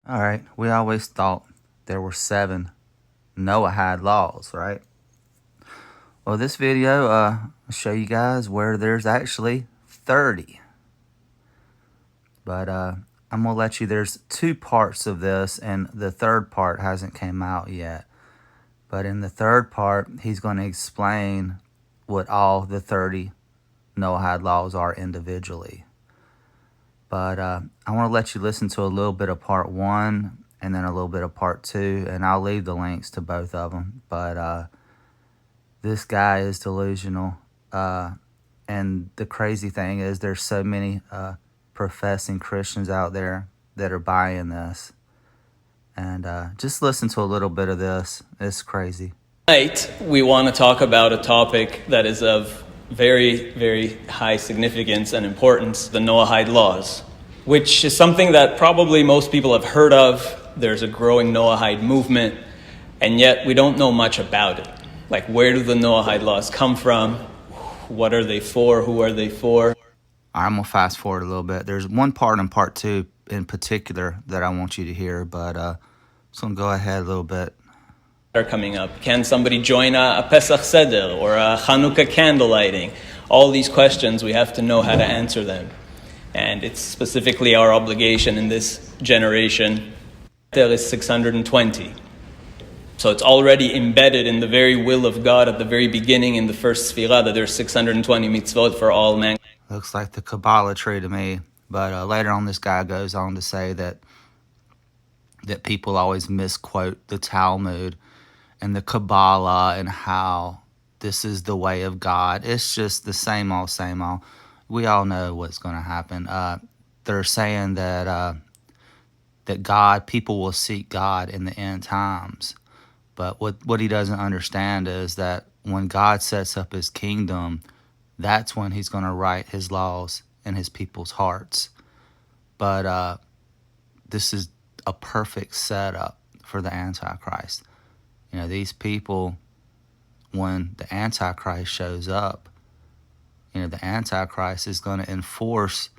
All right, we always thought there were 7 Noahide laws, right? Well, this video, I'll show you guys where there's actually 30. But I'm gonna let you. There's 2 parts of this, and the third part hasn't came out yet. But in the third part, he's going to explain what all the 30 Noahide laws are individually. But I want to let you listen to a little bit of part 1 and then a little bit of part 2, and I'll leave the links to both of them. But this guy is delusional, and the crazy thing is there's so many professing Christians out there that are buying this. And just listen to a little bit of this. It's crazy. Tonight, we want to talk about a topic that is of very, very high significance and importance, the Noahide Laws, which is something that probably most people have heard of. There's a growing Noahide movement, and yet we don't know much about it. Like, where do the Noahide Laws come from? What are they for? Who are they for? I'm going to fast forward a little bit. There's one part in part 2 in particular that I want you to hear, but just going to go ahead a little bit. Are coming up. Can somebody join a Pesach Seder or a Chanukah candle lighting? All these questions, we have to know how to answer them. And it's specifically our obligation in this generation. There is 620. So it's already embedded in the very will of God at the very beginning in the first Sfirah that there's 620 mitzvot for all mankind. Looks like the Kabbalah tree to me. But later on, this guy goes on to say that people always misquote the Talmud and the Kabbalah and how this is the way of God. It's just the same old, same old. We all know what's going to happen. They're saying that people will seek God in the end times. But what he doesn't understand is that when God sets up his kingdom, that's when he's going to write his laws in his people's hearts. But this is a perfect setup for the Antichrist. You know, these people, when the Antichrist shows up, the Antichrist is going to enforce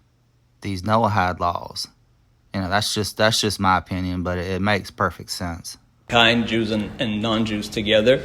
these Noahide laws. That's just my opinion, but it makes perfect sense. Jews and non-Jews together.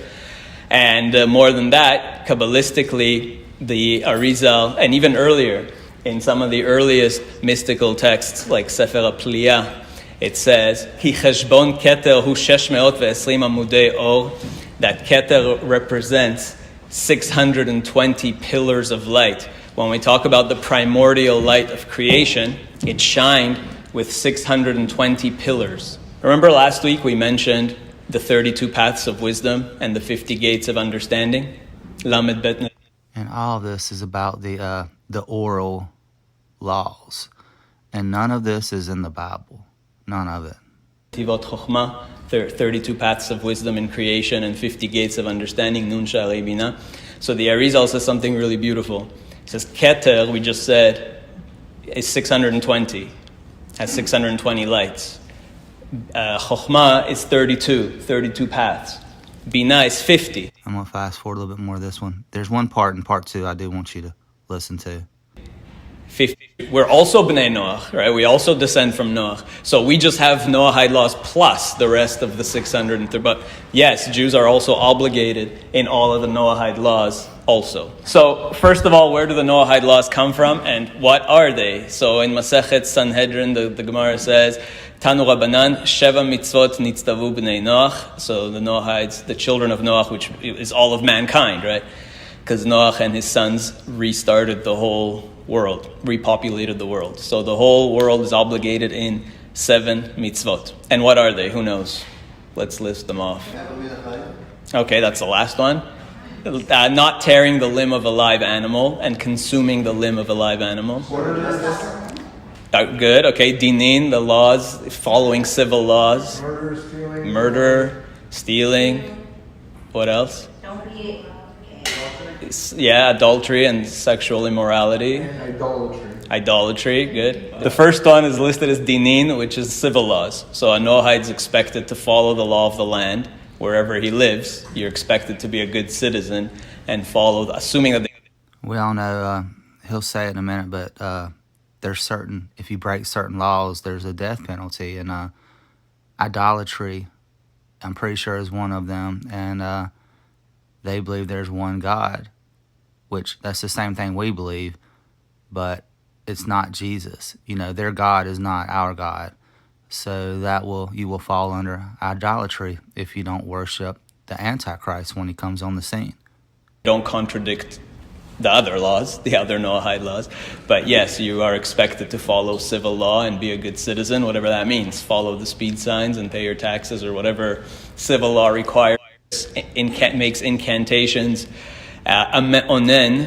And more than that, Kabbalistically, the Arizal, and even earlier, in some of the earliest mystical texts, like Sefer HaPliyah, it says, Ki cheshbon keter hu 620 amudei or, that keter represents 620 pillars of light. When we talk about the primordial light of creation, it shined with 620 pillars. Remember last week we mentioned the 32 paths of wisdom and the 50 gates of understanding? Lamed Bet. And all of this is about the oral laws. And none of this is in the Bible. None of it. Tivot Chochmah, 32 paths of wisdom in creation and 50 gates of understanding, Nun Sha'arei Binah. So the Arizal says something really beautiful. It says, Keter, we just said, is 620, has 620 lights. Chochmah is 32 paths. Binah is 50. I'm going to fast forward a little bit more of this one. There's one part in part 2 I do want you to listen to. 50. We're also Bnei Noach, right? We also descend from Noach. So we just have Noahide laws plus the rest of the 630. But yes, Jews are also obligated in all of the Noahide laws also. So first of all, where do the Noahide laws come from and what are they? So in Masechet Sanhedrin, the Gemara says, Tanu Rabbanan, Sheva mitzvot nitztavu b'nei Noach. So the Noahides, the children of Noach, which is all of mankind, right? Because Noach and his sons restarted the whole world, repopulated the world. So the whole world is obligated in 7 mitzvot. And what are they? Who knows? Let's list them off. Okay, that's the last one. Not tearing the limb of a live animal and consuming the limb of a live animal. Good. Okay, dinin, the laws, following civil laws. Murder, stealing. What else? Yeah, adultery and sexual immorality. And Idolatry, good. The first one is listed as dinin, which is civil laws. So a Noahide is expected to follow the law of the land wherever he lives. You're expected to be a good citizen and follow, assuming that We all know, he'll say it in a minute, but there's certain, if you break certain laws, there's a death penalty. And idolatry, I'm pretty sure, is one of them. And they believe there's one God, which that's the same thing we believe, but it's not Jesus. Their God is not our God. So you will fall under idolatry if you don't worship the Antichrist when he comes on the scene. Don't contradict the other laws, the other Noahide laws. But yes, you are expected to follow civil law and be a good citizen, whatever that means. Follow the speed signs and pay your taxes or whatever civil law requires, makes incantations. A me'onen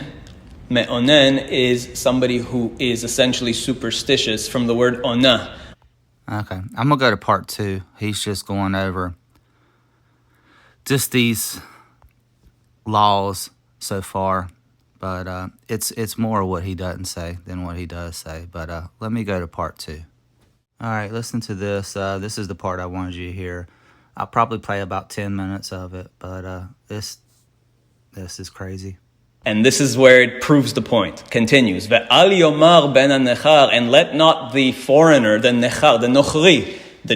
is somebody who is essentially superstitious, from the word ona. Okay, I'm going to go to part 2. He's just going over just these laws so far, but it's more what he doesn't say than what he does say. But let me go to part 2. All right, listen to this. This is the part I wanted you to hear. I'll probably play about 10 minutes of it, but this is crazy. And this is where it proves the point. Continues. Ve'al yomar ben ha-nechar, and let not the foreigner, the nechar, the nochri, the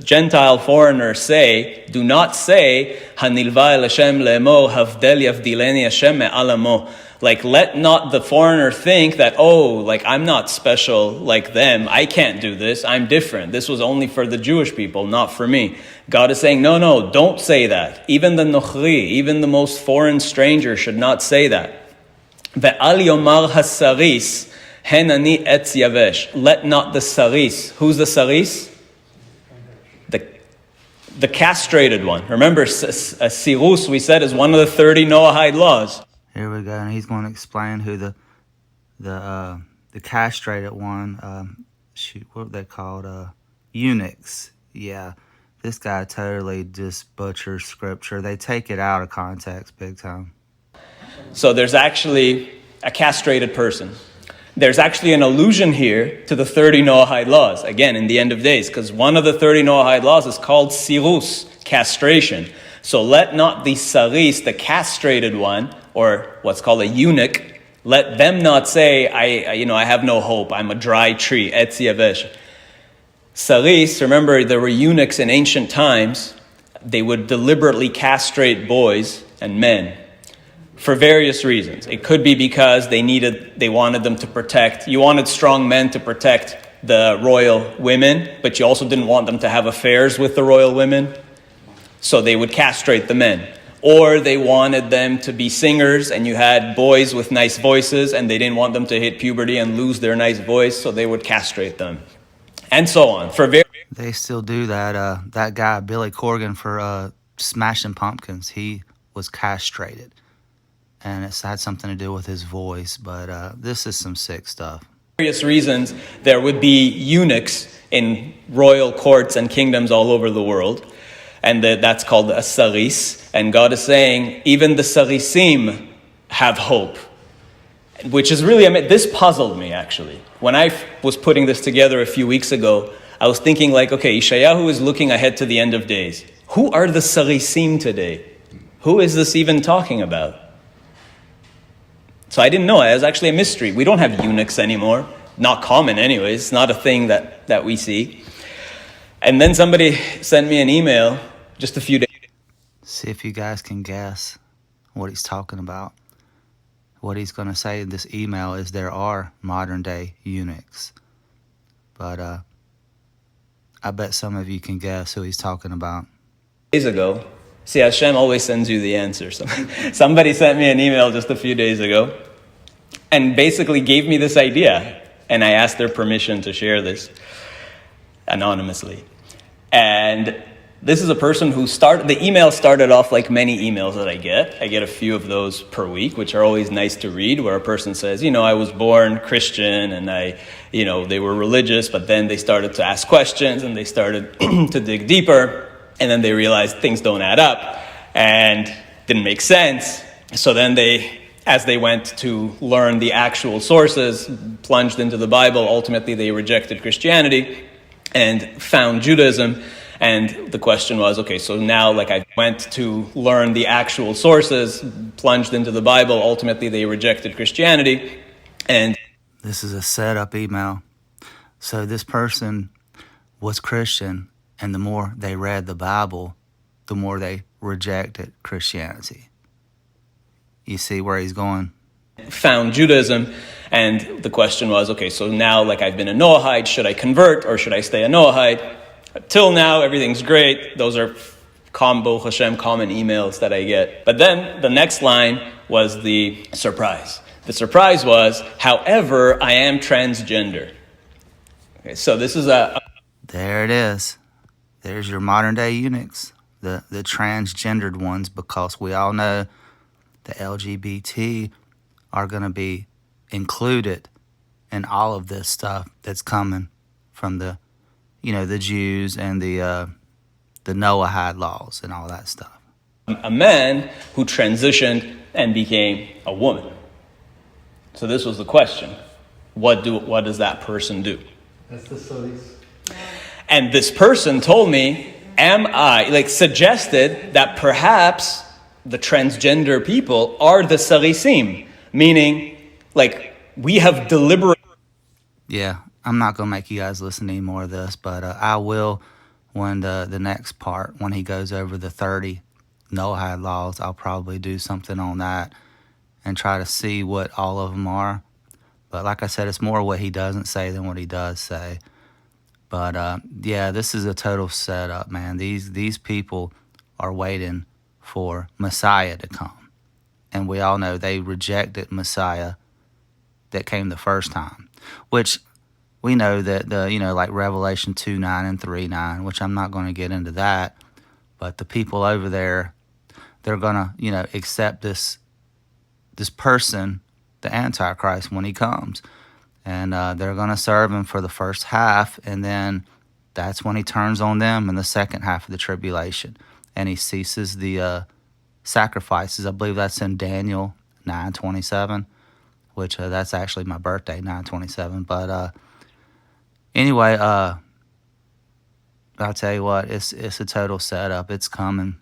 Gentile foreigner say, do not say, hanilva el Hashem le'emor, havdel yavdileni Hashem me'al amo. Like, let not the foreigner think that, I'm not special like them. I can't do this. I'm different. This was only for the Jewish people, not for me. God is saying, no, don't say that. Even the Nochri, even the most foreign stranger should not say that. Ve'al yomar hasaris, hen ani etz yavesh. Let not the saris. Who's the saris? The castrated one. Remember, a sirus, we said, is one of the 30 Noahide laws. Here we go, and he's going to explain who the castrated one. What are they called? Eunuchs. Yeah, this guy totally just butchers scripture. They take it out of context big time. So there's actually a castrated person. There's actually an allusion here to the 30 Noahide laws, again, in the end of days, because one of the 30 Noahide laws is called sirus, castration. So let not the saris, the castrated one, or what's called a eunuch, let them not say, I have no hope, I'm a dry tree, etz yavesh. Saris, remember, there were eunuchs in ancient times. They would deliberately castrate boys and men for various reasons. It could be because they wanted them to protect, you wanted strong men to protect the royal women, but you also didn't want them to have affairs with the royal women. So they would castrate the men. Or they wanted them to be singers, and you had boys with nice voices, and they didn't want them to hit puberty and lose their nice voice, so they would castrate them. And so on. They still do that. That guy, Billy Corgan, for Smashing Pumpkins, he was castrated. And it's had something to do with his voice, but this is some sick stuff. Various reasons, there would be eunuchs in royal courts and kingdoms all over the world. And that's called a saris. And God is saying, even the sarisim have hope. Which is really, this puzzled me, actually. When I was putting this together a few weeks ago, I was thinking okay, Yeshayahu is looking ahead to the end of days. Who are the sarisim today? Who is this even talking about? So I didn't know. It was actually a mystery. We don't have eunuchs anymore. Not common anyways. It's not a thing that we see. And then somebody sent me an email just a few days. See if you guys can guess what he's talking about. What he's going to say in this email is there are modern day eunuchs. But I bet some of you can guess who he's talking about. Days ago. See, Hashem always sends you the answer. Somebody sent me an email just a few days ago and basically gave me this idea. And I asked their permission to share this anonymously. And this is a person who the email started off like many emails that I get. I get a few of those per week, which are always nice to read, where a person says, I was born Christian and they were religious, but then they started to ask questions and they started to dig deeper. And then they realized things don't add up and didn't make sense. So then as they went to learn the actual sources, plunged into the Bible, ultimately they rejected Christianity and found Judaism. And the question was, okay, so now I went to learn the actual sources, plunged into the Bible, ultimately they rejected Christianity. And this is a setup email. So this person was Christian, And the more they read the Bible, the more they rejected Christianity. You see where he's going? Found Judaism, and the question was, okay, so now, like, I've been a Noahide, should I convert or should I stay a Noahide? Till now, everything's great. Those are Baruch Hashem, common emails that I get. But then the next line was the surprise. The surprise was, however, I am transgender. Okay, so this is There it is. There's your modern day eunuchs, the transgendered ones, because we all know the LGBT are going to be included in all of this stuff that's coming from the Jews and the Noahide laws and all that stuff. a man who transitioned and became a woman. So this was the question. What does that person do? That's the studies. And this person told me, suggested that perhaps the transgender people are the Sarisim, meaning, we have deliberate. Yeah, I'm not going to make you guys listen to any more of this, but I will when the next part, when he goes over the 30 Noahide laws, I'll probably do something on that and try to see what all of them are. But like I said, it's more what he doesn't say than what he does say. But yeah, this is a total setup, man. These people are waiting for Messiah to come. And we all know they rejected Messiah that came the first time, which we know that like Revelation 2:9 and 3:9, which I'm not going to get into that, but the people over there, they're going to, accept this person, the Antichrist, when he comes. And they're going to serve him for the first half, and then that's when he turns on them in the second half of the tribulation. And he ceases the sacrifices. I believe that's in Daniel 9:27, which that's actually my birthday, 9/27. But anyway, I'll tell you what, it's a total setup. It's coming.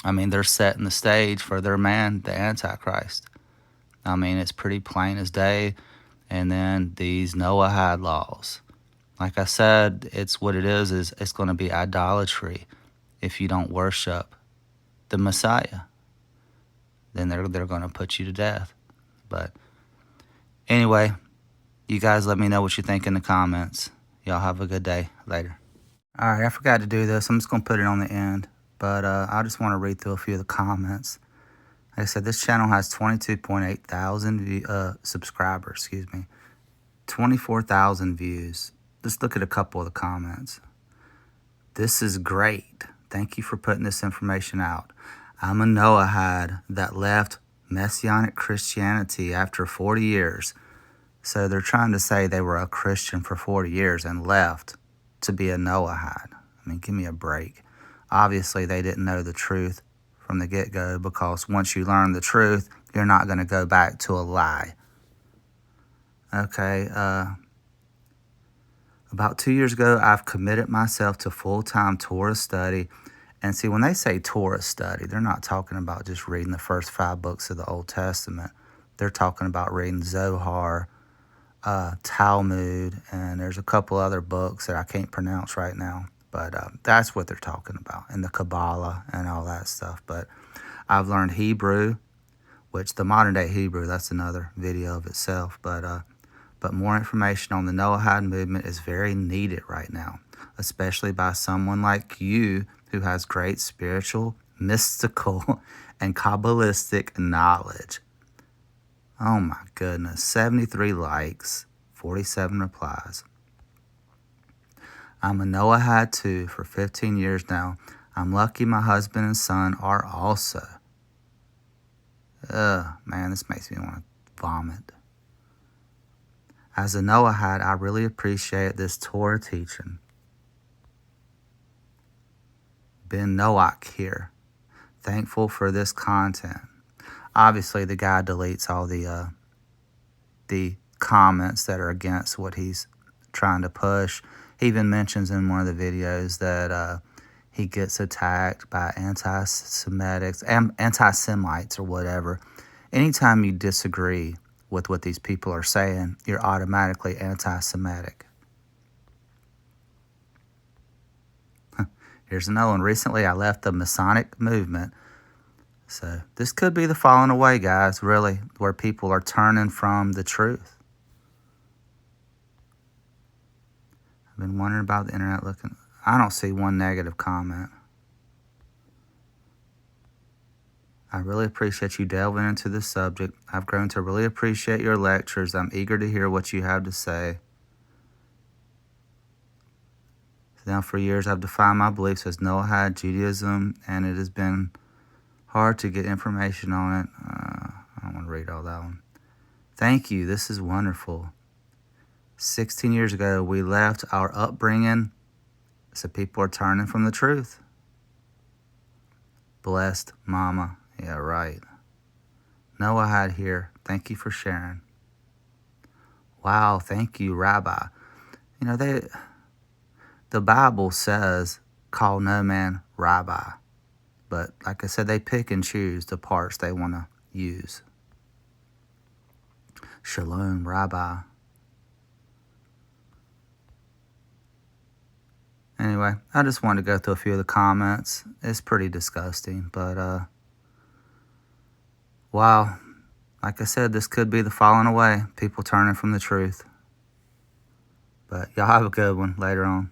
I mean, they're setting the stage for their man, the Antichrist. I mean, it's pretty plain as day. And then these Noahide laws. Like I said, it's what it is it's going to be idolatry if you don't worship the Messiah. Then they're going to put you to death. But anyway, you guys let me know what you think in the comments. Y'all have a good day. Later. All right, I forgot to do this. I'm just going to put it on the end. But I just want to read through a few of the comments. Like I said, this channel has 22.8 thousand subscribers, 24,000 views. Let's look at a couple of the comments. This is great. Thank you for putting this information out. I'm a Noahide that left Messianic Christianity after 40 years. So they're trying to say they were a Christian for 40 years and left to be a Noahide. I mean, give me a break. Obviously, they didn't know the truth from the get-go, because once you learn the truth, you're not going to go back to a lie. Okay, about 2 years ago, I've committed myself to full-time Torah study. And see, when they say Torah study, they're not talking about just reading the first 5 books of the Old Testament. They're talking about reading Zohar, Talmud, and there's a couple other books that I can't pronounce right now. But that's what they're talking about, and the Kabbalah and all that stuff. But I've learned Hebrew, which the modern day Hebrew, that's another video of itself. But more information on the Noahide movement is very needed right now, especially by someone like you who has great spiritual, mystical, and Kabbalistic knowledge. Oh my goodness, 73 likes, 47 replies. I'm a Noahide too for 15 years now. I'm lucky my husband and son are also. Man, this makes me want to vomit. As a Noahide, I really appreciate this Torah teaching. Ben Noach here. Thankful for this content. Obviously, the guy deletes all the comments that are against what he's trying to push. He even mentions in one of the videos that he gets attacked by anti-Semites or whatever. Anytime you disagree with what these people are saying, you're automatically anti-Semitic. Here's another one. Recently, I left the Masonic movement. So this could be the falling away, guys, really, where people are turning from the truth. I've been wondering about the internet looking. I don't see one negative comment. I really appreciate you delving into this subject. I've grown to really appreciate your lectures. I'm eager to hear what you have to say. Now, for years, I've defined my beliefs as Noahide Judaism, and it has been hard to get information on it. I don't want to read all that one. Thank you. This is wonderful. 16 years ago, we left our upbringing, so people are turning from the truth. Blessed mama. Yeah, right. Noahide here. Thank you for sharing. Wow, thank you, Rabbi. You know, the Bible says, call no man rabbi. But like I said, they pick and choose the parts they want to use. Shalom, Rabbi. Anyway, I just wanted to go through a few of the comments. It's pretty disgusting, but wow. Like I said, this could be the falling away, people turning from the truth. But y'all have a good one later on.